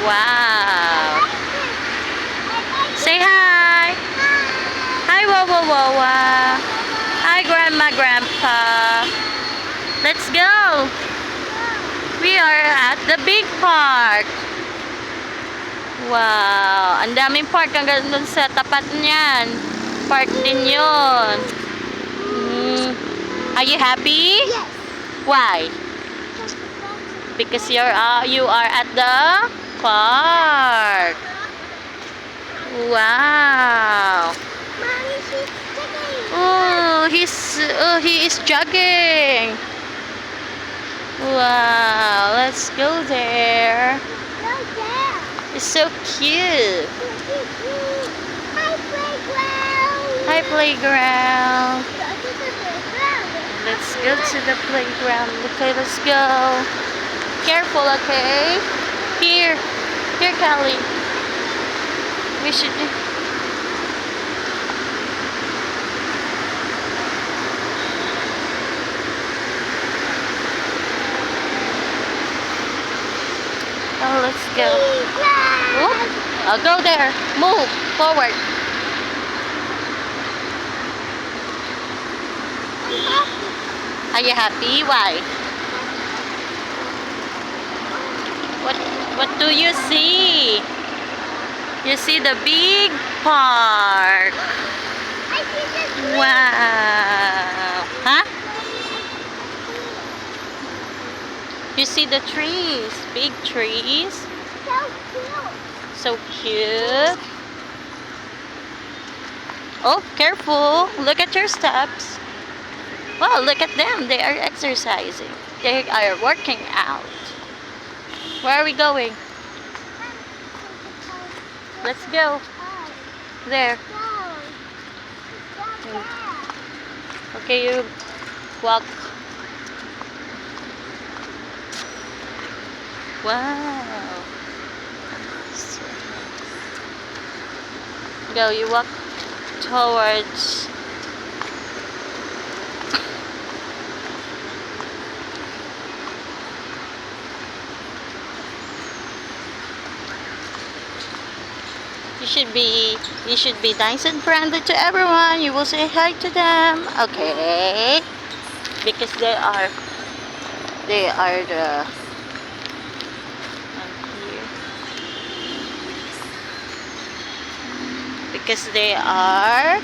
Wow. Say hi. Hi, Wawa Wawa. Hi, Grandma, Grandpa. Let's go. We are at the big park. Wow. Ang daming park hanggang dun sa tapat niyan. Park din yun. Are you happy? Yes. Why? Because you are at the park. Wow. Mommy, she's taking. Oh, he is jogging. Wow, let's go there. Go there. It's so cute. Hi, playground. Hi, playground. Go to the playground. Let's go to the playground. Okay, let's go. Careful, okay? Here, Kelly. We should do. Oh, let's go. Whoop. I'll go there. Move forward. Are you happy? Why? What do you see? You see the big park. I see the tree. Wow. Huh? You see the trees, big trees. So cute. So cute. Oh, careful. Look at your steps. Wow, look at them. They are exercising. They are working out. Where are we going? Let's go. There. Okay, you walk. Wow. Go, you walk towards. You should be nice and friendly to everyone. You will say hi to them. Okay. Because they are the here. Because they are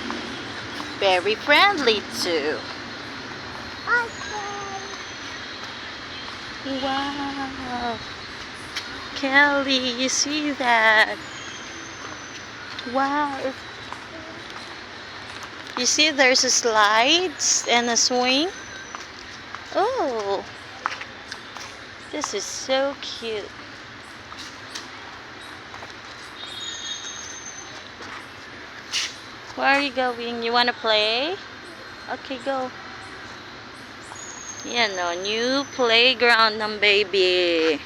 very friendly too. Wow. Kelly, you see that? Wow. You see there's a slides and a swing. Oh. This is so cute. Where are you going? You want to play? Okay, go. Yan o, new playground ng baby.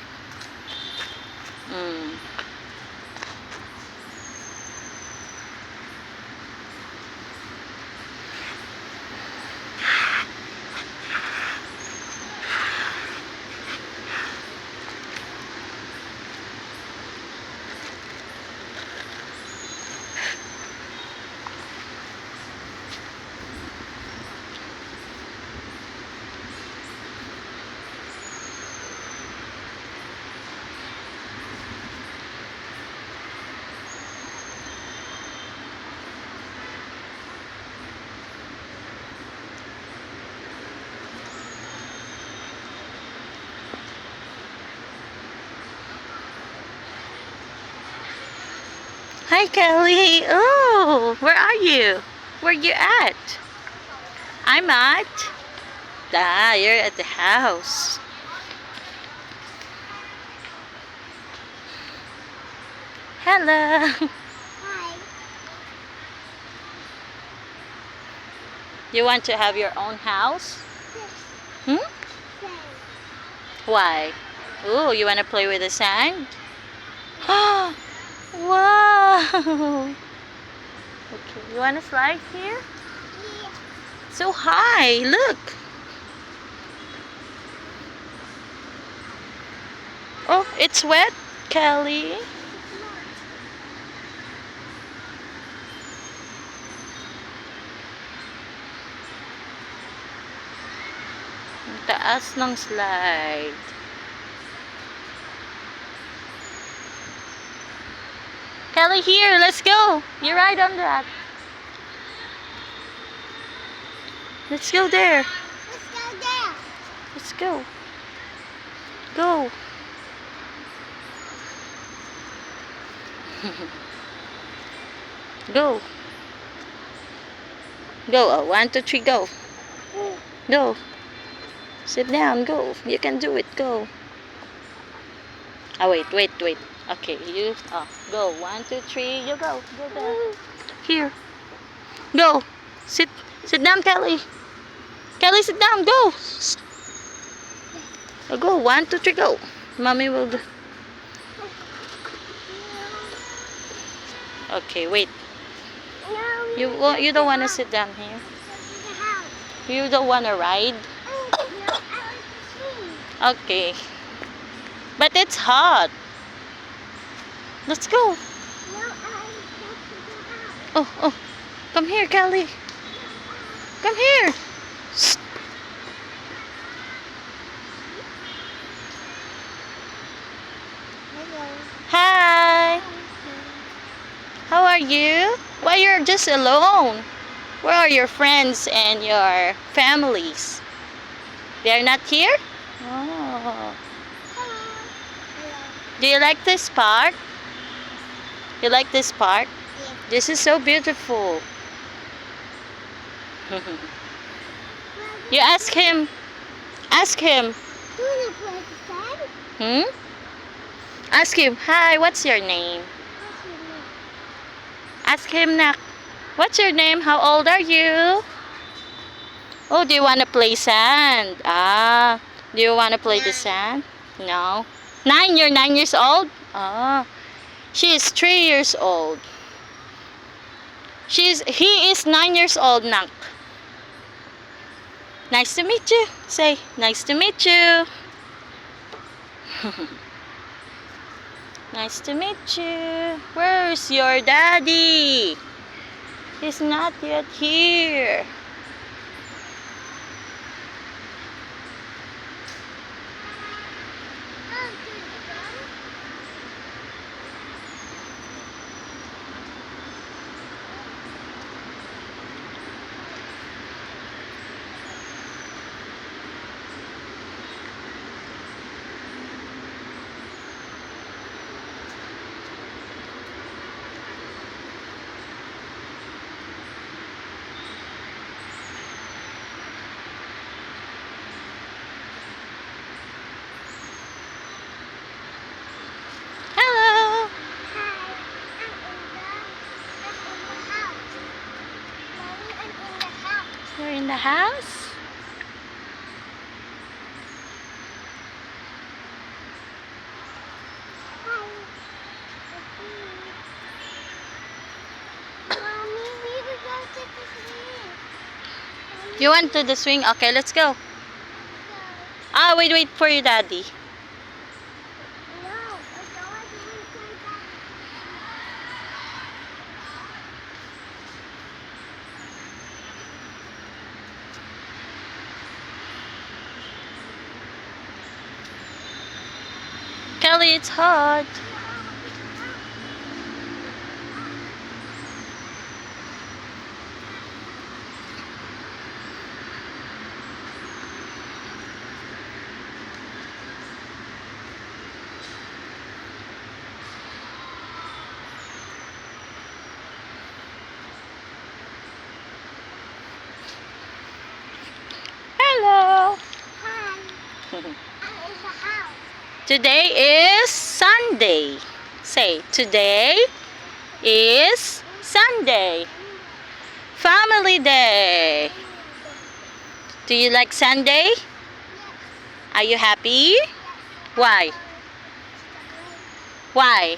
Hi, Kelly. Oh, where are you? Where you at? I'm at. You're at the house. Hello. Hi. You want to have your own house? Yes. Hmm? Why? Oh, you want to play with the sand? Wow. Okay, you want to slide here? Yeah. So high, look. Oh, it's wet. Kelly. Ang taas ng slide. Kelly, here, let's go. You ride on that. Let's go there. Let's go there. Let's go. Go. Go. Go. Oh, 1, 2, 3, go. Go. Sit down. Go. You can do it. Go. Oh, wait. Okay, you. Oh, go. 1, 2, 3. You go. Go there. Here. Go. Sit down, Kelly. Kelly, sit down. Go. Oh, go. 1, 2, 3, go. Mommy will do. Okay, wait. No, You don't want to sit down here. the house. You don't want to ride. No, I like to swim. Okay. But it's hot. Let's go. No, I like to the house. Oh. Come here, Kelly. Come here. Hello. Hi. How are you? Why you're just alone? Where are your friends and your families? They are not here? Oh. Hello. Do you like this park? You like this park? Yes. This is so beautiful. You ask him. Ask him. Do you play the sand? Ask him. Hi, what's your name? What's your name? Ask him, Nak. What's your name? How old are you? Oh, do you want to play sand? Ah, do you want to play the sand? No. 9? You're 9 years old? Ah, she is 3 years old. He is 9 years old, Nak. Nice to meet you. Say, nice to meet you. Nice to meet you. Where's your daddy? He's not yet here. Oh, do you go? Hello. Hi, I'm in the house. Mommy, I'm in the house. You're in the house? Hi. Mommy, we will go to the swing. Mommy, You went to the swing? Okay, let's go. go. Ah, wait for your daddy. No, I don't want to play that. Kelly, it's hot. Hello. Hi, I'm in the house. Today is Sunday. Say, today is Sunday. Family Day. Do you like Sunday? Yes. Are you happy? Why? Why?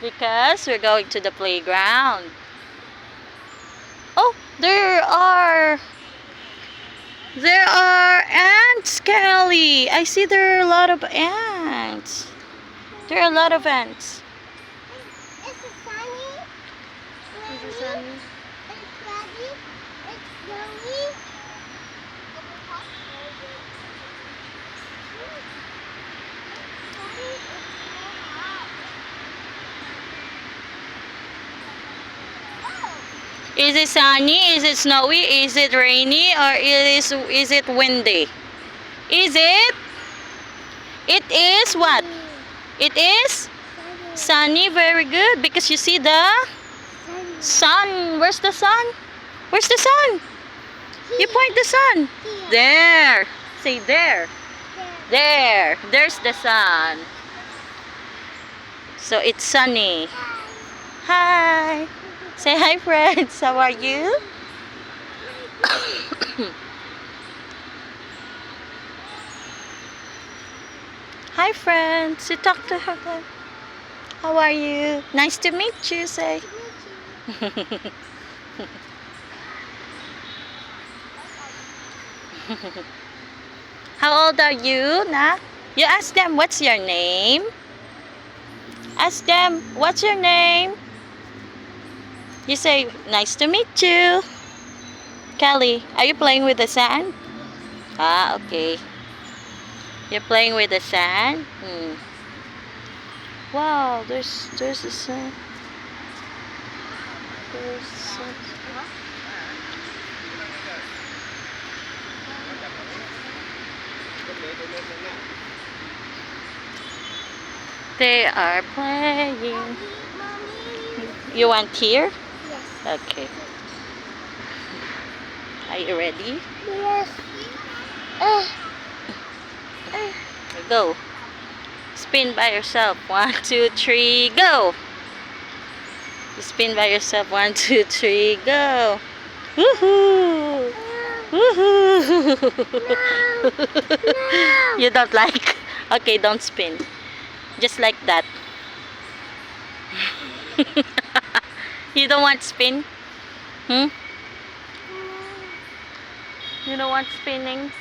Because we're going to the playground. Oh, There are ants, Kelly. I see there are a lot of ants. There are a lot of ants. Is it sunny? Is it Rainy? sunny? It's cloudy? It's snowy? Is it sunny? Is it snowy? Is it rainy? Or is it windy? Is it? It is what? It is sunny. Very good. Because you see the sun. Where's the sun? Where's the sun? You point the sun. There. Say there. There. There's the sun. So it's sunny. Hi. Say hi, friends. How are you? Hi, friends. You talk to her. How are you? Nice to meet you. Say. How old are you, Nak? You ask them what's your name. Ask them what's your name. You say, nice to meet you. Kelly, are you playing with the sand? Ah, okay. You're playing with the sand? Wow, there's the sand. There's sand. They are playing. You want here? Yes. Okay. Are you ready? Yes. Go. Spin by yourself. 1, 2, 3, go. You spin by yourself. 1, 2, 3, go. Woohoo! Woohoo! No. You don't like? Okay, don't spin. Just like that. You don't want spin? You don't want spinning?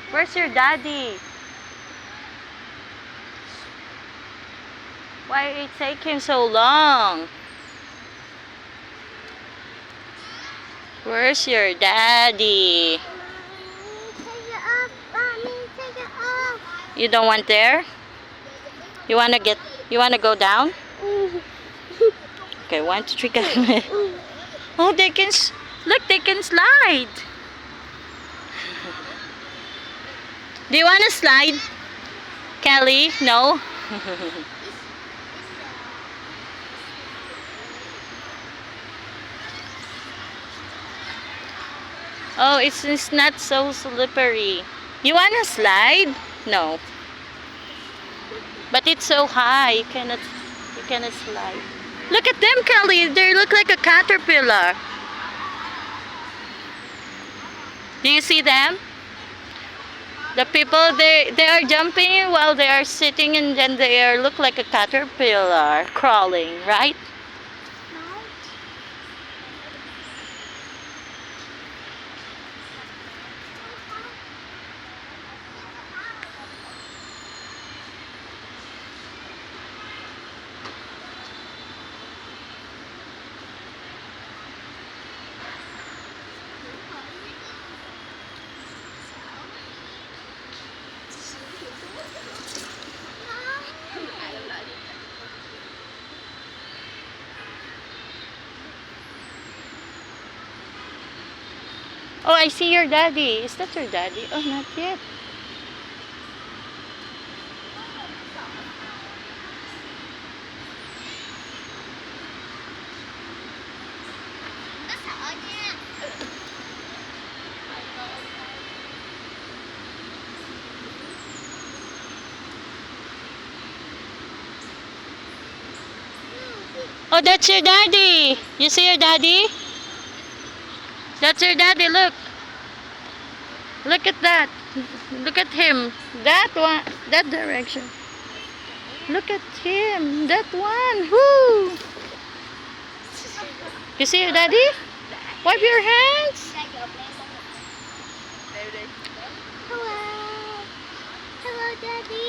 Where's your daddy? Why it taking so long? Where's your daddy? Take it off. Mommy, take it off. You don't want there? You wanna go down? Okay, 1, 2, 3, go. Oh, they can look, they can slide. Do you wanna slide? Kelly? No? Oh, it's not so slippery. You wanna slide? No. But it's so high, you cannot slide. Look at them, Kelly. They look like a caterpillar. Do you see them? The people, they are jumping while they are sitting, and then they are look like a caterpillar crawling, right? Oh, I see your daddy. Is that your daddy? Oh, not yet. Oh, that's your daddy. You see your daddy? That's your daddy. Look. Look at that. Look at him. That one. That direction. Look at him. That one. Whoo. You see your daddy? Wipe your hands. Hello. Hello, Daddy.